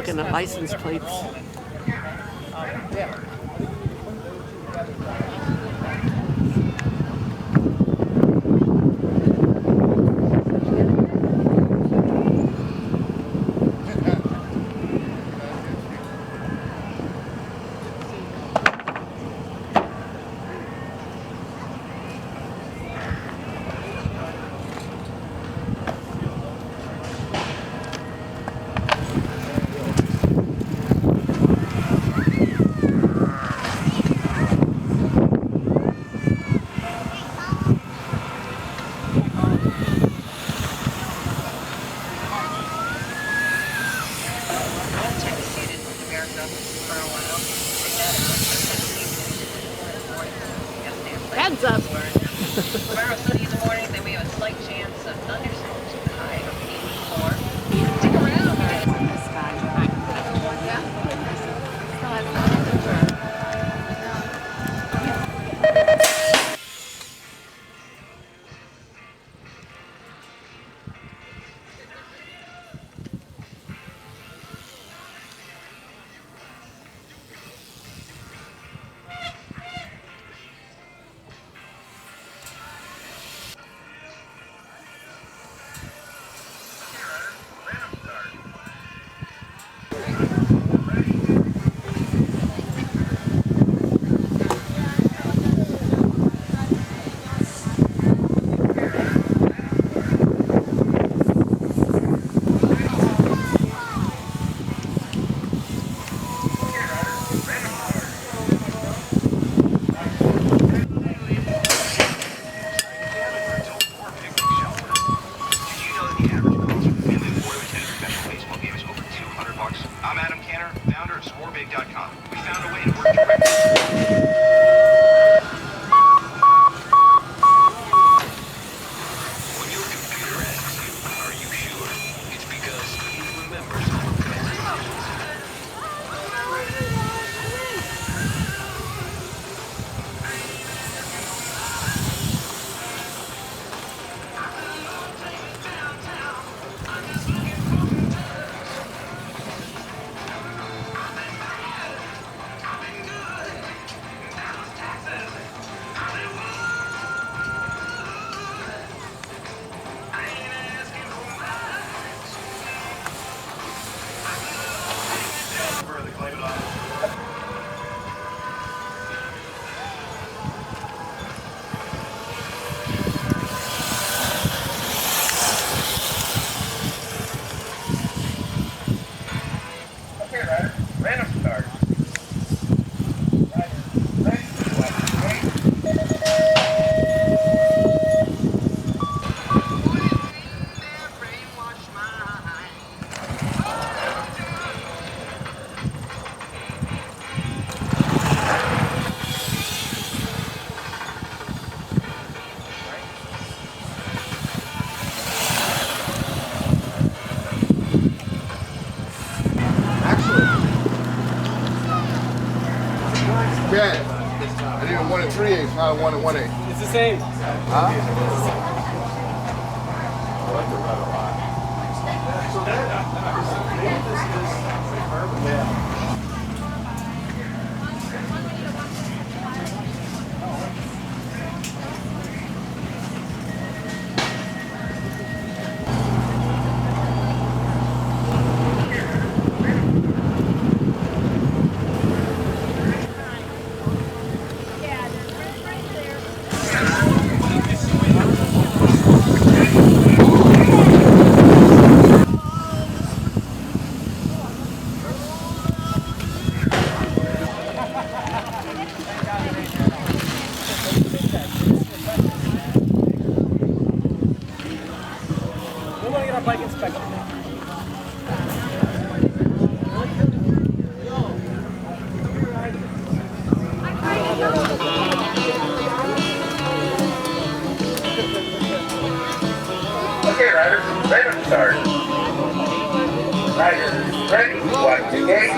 looking at license plates. Heads up. Tomorrow, sunny in the morning, then we have a slight chance of thunderstorms with a high of 84. Stick around. We found a way to work directly. When your computer asks you, are you sure? It's because it remembers all commands. Random start. Yeah, I did a 1 3/8, not a 1 1/8. It's the same. Huh? We want to get our bike inspected. Okay, riders, ready to start. Riders, ready, watch the gate.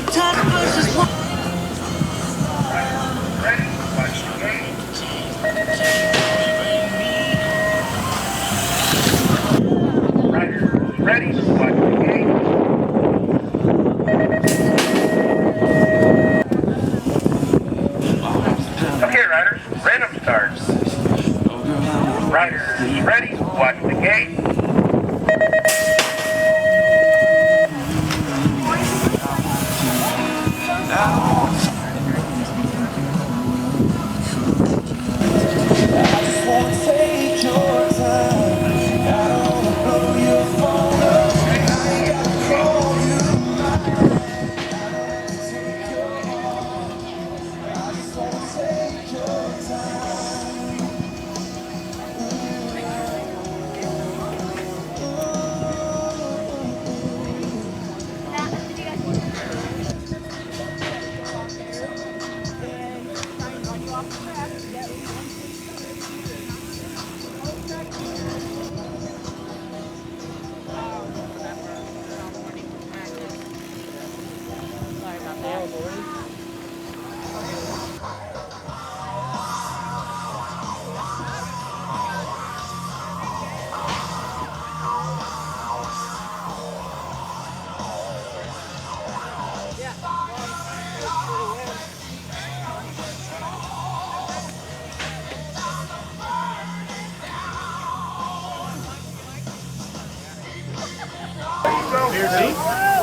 Ready, watch the gate. Okay, riders, random starts. Riders, ready, watch the gate.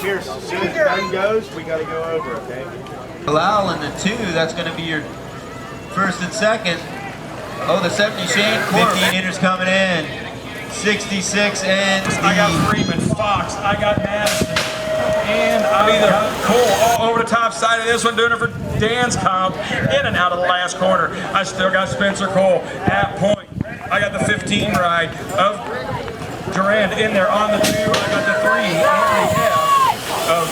Pierce, as soon as the gun goes, we got to go over, okay? Lyle in the 2, that's going to be your first and second. Oh, the 70 Shane, 15 hitters coming in. 66 and I got Freeman, Fox, I got Madison, and I got Cole all over the top side of this one, doing it for Dan's comp, in and out of the last corner. I still got Spencer Cole at point. I got the 15 ride of Durand in there on the 2. I got the 3 and the F of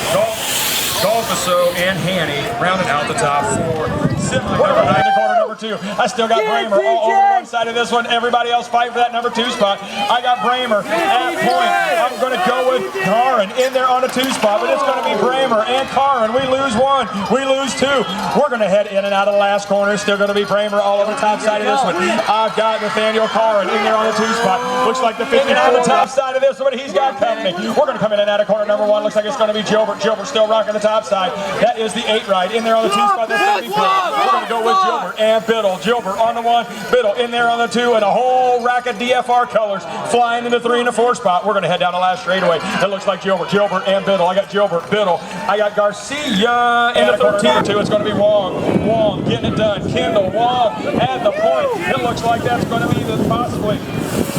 Golfiso and Hanny rounding out the top 4. Similar number 9 to corner number 2. I still got Bramer all over one side of this one. Everybody else fighting for that number 2 spot. I got Bramer at point. I'm going to go with Karin in there on the 2 spot, but it's going to be Bramer and Karin. We lose 1, we lose 2. We're going to head in and out of the last corner. It's still going to be Bramer all over the top side of this one. I've got Nathaniel Karin in there on the 2 spot. Looks like the 50 on the top side of this one. He's got company. We're going to come in and out of corner number 1. Looks like it's going to be Gilbert. Gilbert still rocking the top side. That is the 8 ride in there on the 2 spot. That's going to be Biddle. We're going to go with Gilbert and Biddle. Gilbert on the 1, Biddle in there on the 2, and a whole rack of DFR colors flying in the 3 and the 4 spot. We're going to head down the last straightaway. It looks like Gilbert and Biddle. I got Gilbert, Biddle. I got Garcia in the 13 2. It's going to be Wong getting it done. Kendall, Wong at the point. It looks like that's going to be possibly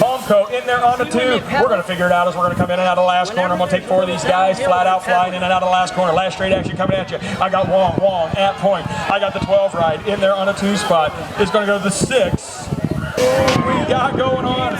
Tomko in there on the 2. We're going to figure it out as we're going to come in and out of the last corner. I'm going to take 4 of these guys flat out flying in and out of the last corner. Last straight action coming at you. I got Wong at point. I got the 12 ride in there on a 2 spot. It's going to go to the 6. We got going on.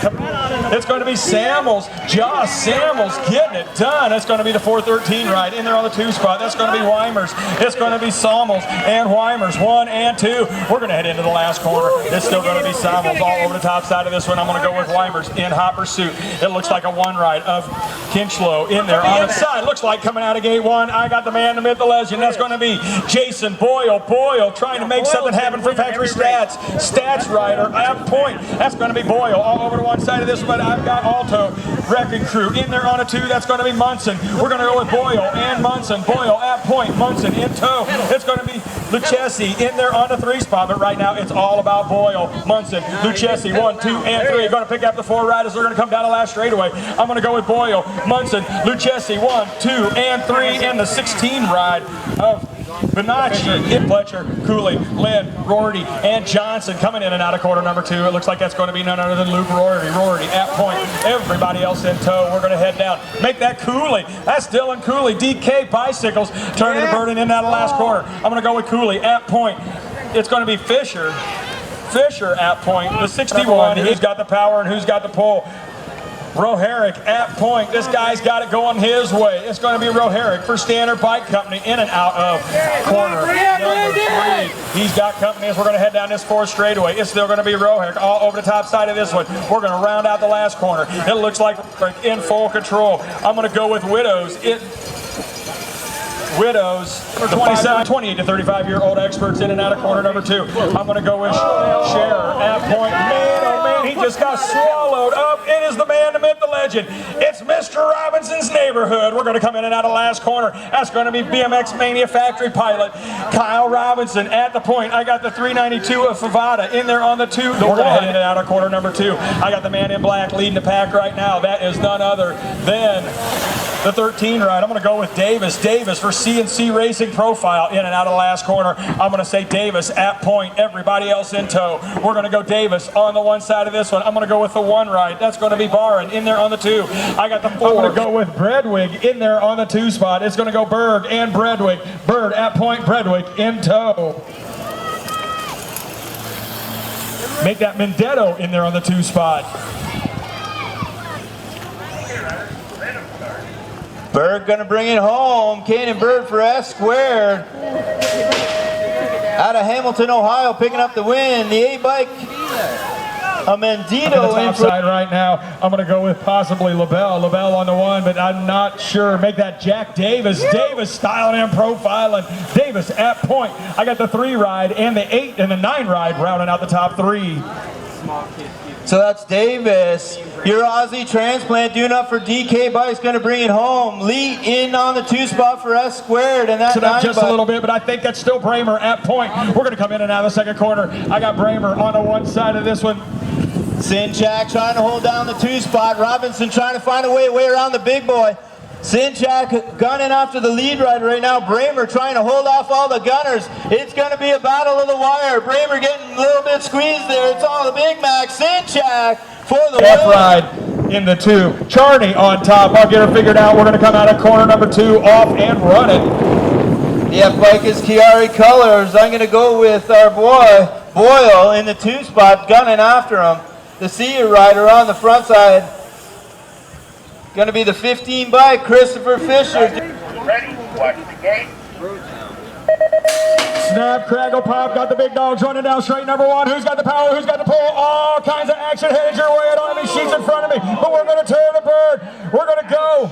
It's going to be Samuels, Josh Samuels getting it done. It's going to be the 413 ride in there on the 2 spot. That's going to be Weimers. It's going to be Samuels and Weimers, 1 and 2. We're going to head into the last corner. It's still going to be Samuels all over the top side of this one. I'm going to go with Weimers in hot pursuit. It looks like a 1 ride of Kinchlow in there on the side. Looks like coming out of gate 1. I got the man, the myth, the legend. That's going to be Jason Boyle. Boyle trying to make something happen for Factory Stats. Stats rider at point. That's going to be Boyle all over to one side of this one. I've got Alto Wrecking Crew in there on a 2. That's going to be Munson. We're going to go with Boyle and Munson. Boyle at point, Munson in tow. It's going to be Lucchesi in there on the 3 spot, but right now it's all about Boyle, Munson, Lucchesi, 1, 2, and 3. Going to pick up the 4 riders. They're going to come down the last straightaway. I'm going to go with Boyle, Munson, Lucchesi, 1, 2, and 3, and the 16 ride of Benacci, Fletcher, Cooley, Lynn, Rorty, and Johnson coming in and out of quarter number 2. It looks like that's going to be none other than Luke Rorty. Rorty at point. Everybody else in tow. We're going to head down. Make that Cooley. That's Dylan Cooley. DK Bicycles turning the burden in and out of the last corner. I'm going to go with Cooley at point. It's going to be Fisher. Fisher at point. The 61. Who's got the power and who's got the pull? Roherick at point. This guy's got it going his way. It's going to be Roherick for Standard Bike Company in and out of corner number 3. He's got company as we're going to head down this 4th straightaway. It's still going to be Roherick all over the top side of this one. We're going to round out the last corner. It looks like in full control. I'm going to go with Widows. Widows, 28 to 35-year-old experts in and out of corner number 2. I'm going to go with Scherer at point. Man, oh man, he just got swallowed up. It is the man, the myth, the legend. It's Mr. Robinson's neighborhood. We're going to come in and out of last corner. That's going to be BMX Mania factory pilot Kyle Robinson at the point. I got the 392 of Favada in there on the 2. We're going to head in and out of corner number 2. I got the man in black leading the pack right now. That is none other than the 13 ride. I'm going to go with Davis. Davis for CNC Racing Profile in and out of the last corner. I'm going to say Davis at point. Everybody else in tow. We're going to go Davis on the one side of this one. I'm going to go with the 1 ride. That's going to be Barron in there on the 2. I got the 4. I'm going to go with Bredwig in there on the 2 spot. It's going to go Berg and Bredwig. Bird at point, Bredwig in tow. Make that Mendetto in there on the 2 spot. Berg gonna bring it home. Kanan Bird for S squared. Out of Hamilton, Ohio, picking up the win. The A-bike, a Mendito on the top side right now. I'm going to go with possibly LaBelle. LaBelle on the 1, but I'm not sure. Make that Jack Davis. Davis styling and profiling. Davis at point. I got the 3 ride and the 8 and the 9 ride rounding out the top 3. So that's Davis. Your Aussie transplant doing up for DK Bike's going to bring it home. Lee in on the 2 spot for S squared. And that's just a little bit, but I think that's still Bramer at point. We're going to come in and out of the second corner. I got Bramer on the 1 side of this one. Sinchak trying to hold down the 2 spot. Robinson trying to find a way around the big boy. Sinchak gunning after the lead rider right now. Bramer trying to hold off all the gunners. It's going to be a battle of the wire. Bramer getting a little bit squeezed there. It's all the Big Mac. Sinchak for the win. Ride in the 2. Charney on top. I'll get her figured out. We're going to come out of corner number 2 off and run it. The F-bike is Chiari Colors. I'm going to go with our boy Boyle in the 2 spot gunning after him. The senior rider on the front side. Going to be the 15 bike, Christopher Fisher. Ready? Watch the gate. Snap, craggle, pop, got the big dogs running down straight number 1. Who's got the power? Who's got the pull? All kinds of action headed your way. I don't have any sheets in front of me, but we're going to turn the bird. We're going to go.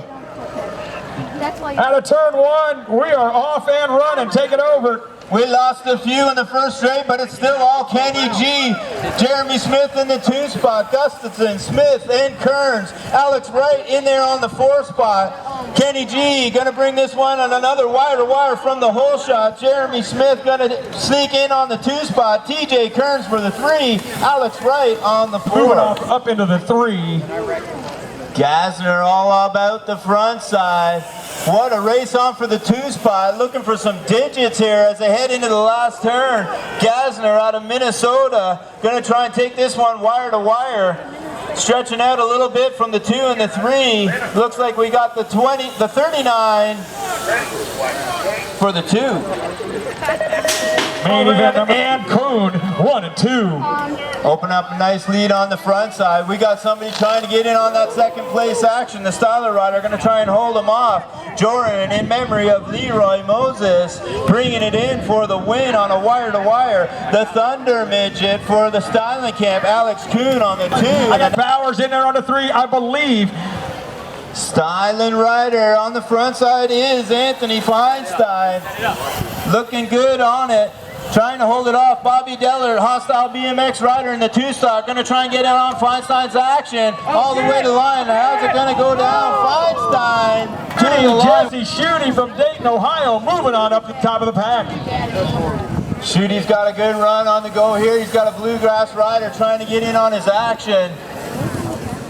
Out of turn 1, we are off and running. Take it over. We lost a few in the first straight, but it's still all Kenny G. Jeremy Smith in the 2 spot. Gustafson, Smith, and Kearns. Alex Wright in there on the 4 spot. Kenny G gonna bring this one on another wire-to-wire from the hole shot. Jeremy Smith gonna sneak in on the 2 spot. TJ Kearns for the 3. Alex Wright on the 4. Moving up into the 3. Gassner all about the front side. What a race on for the 2 spot. Looking for some digits here as they head into the last turn. Gassner out of Minnesota. Going to try and take this one wire to wire. Stretching out a little bit from the 2 and the 3. Looks like we got the 39 for the 2. Main event, and Kuhn, 1 and 2. Open up a nice lead on the front side. We got somebody trying to get in on that second place action. The Styler rider going to try and hold him off. Jordan, in memory of Leroy Moses, bringing it in for the win on a wire-to-wire. The Thunder midget for the Styling Camp. Alex Kuhn on the 2. I got Bowers in there on the 3, I believe. Styling rider on the front side is Anthony Feinstein. Looking good on it. Trying to hold it off. Bobby Deller, hostile BMX rider in the 2 stock. Going to try and get out on Feinstein's action. All the way to the line. How's it going to go down? Feinstein to the line. Jesse Schutte from Dayton, Ohio, moving on up the top of the pack. Schuette's got a good run on the go here. He's got a bluegrass rider trying to get in on his action.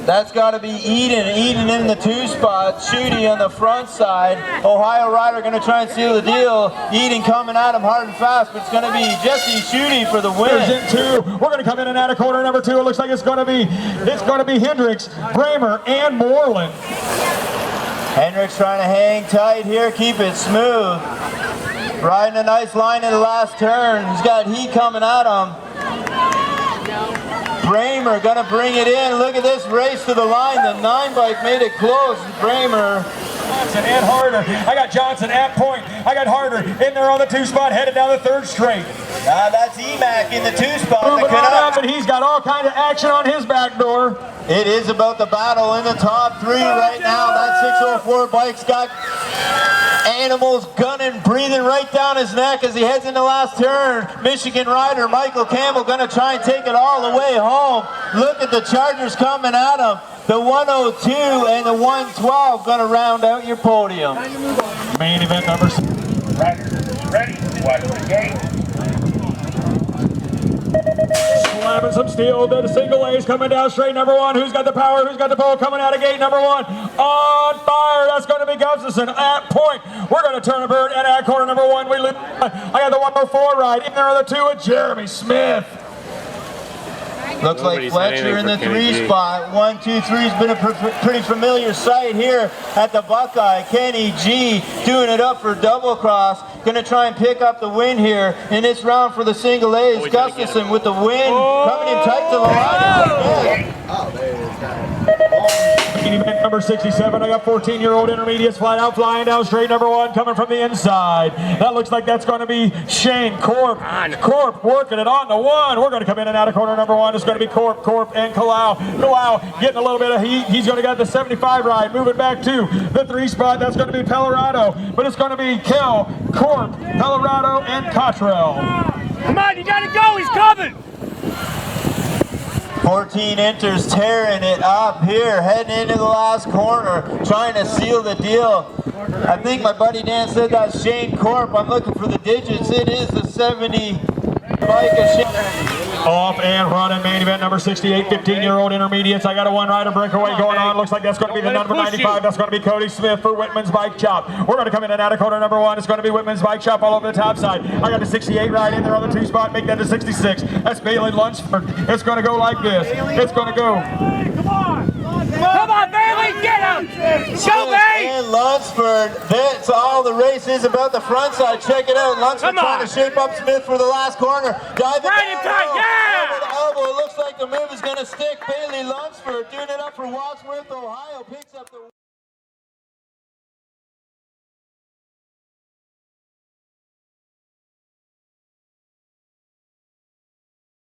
That's got to be Eden in the 2 spot. Schutte on the front side. Ohio rider going to try and seal the deal. Eden coming at him hard and fast, but it's going to be Jesse Schutte for the win. There's in 2. We're going to come in and out of corner number 2. It looks like it's going to be Hendricks, Bramer, and Moreland. Hendricks trying to hang tight here, keep it smooth. Riding a nice line in the last turn. He's got heat coming at him. Bramer gonna bring it in. Look at this race to the line. The 9 bike made it close. Bramer Johnson and Harder. I got Johnson at point. I got Harder in there on the 2 spot, headed down the 3rd straight. That's Emac in the 2 spot. Moving on up, and he's got all kind of action on his back door. It is about the battle in the top 3 right now. That 604 bike's got animals gunning, breathing right down his neck as he heads into last turn. Michigan rider Michael Campbell gonna try and take it all the way home. Look at the Chargers coming at him. The 102 and the 112 gonna round out your podium. Main event number 6. Riders, ready, watch the gate. Slamming some steel to the single A's coming down straight number 1. Who's got the power? Who's got the pull? Coming out of gate number 1. On fire. That's going to be Gustafson at point. We're going to turn a bird and at corner number 1. We lose. I got the 104 ride. In there are the 2 of Jeremy Smith. Looks like Fletcher in the 3 spot. 1, 2, 3's been a pretty familiar sight here at the Buckeye. Kenny G doing it up for double cross. Gonna try and pick up the win here in this round for the single A's. Gustafson with the win, coming in tight to the line. Event number 67. I got 14-year-old intermediates flying down straight number 1, coming from the inside. That looks like that's going to be Shane Corp. Corp working it on the 1. We're going to come in and out of corner number 1. It's going to be Corp, and Kalau. Kalau getting a little bit of heat. He's going to get the 75 ride. Moving back to the 3 spot. That's going to be Pellerado. But it's going to be Kel, Corp, Pellerado, and Cottrell. Come on, you gotta go, he's coming! 14 enters tearing it up here, heading into the last corner, trying to seal the deal. I think my buddy Dan said that's Shane Corp. I'm looking for the digits. It is the 70 bike of Shane. Off and running, main event number 68, 15-year-old intermediates. I got a 1-rider breakaway going on. Looks like that's going to be the number 95. That's going to be Cody Smith for Whitman's Bike Shop. We're going to come in and out of corner number 1. It's going to be Whitman's Bike Shop all over the top side. I got the 68 ride in there on the 2 spot. Make that to 66. That's Bailey Lunsford. It's going to go like this. It's going to go. Come on, Bailey, get him! Show me! And Lunsford, that's all the race is about the front side. Check it out. Lunsford trying to shape up Smith for the last corner. Diving Right in time, yeah! Over the elbow. It looks like the move is going to stick. Bailey Lunsford doing it up for Wadsworth, Ohio. Picks up the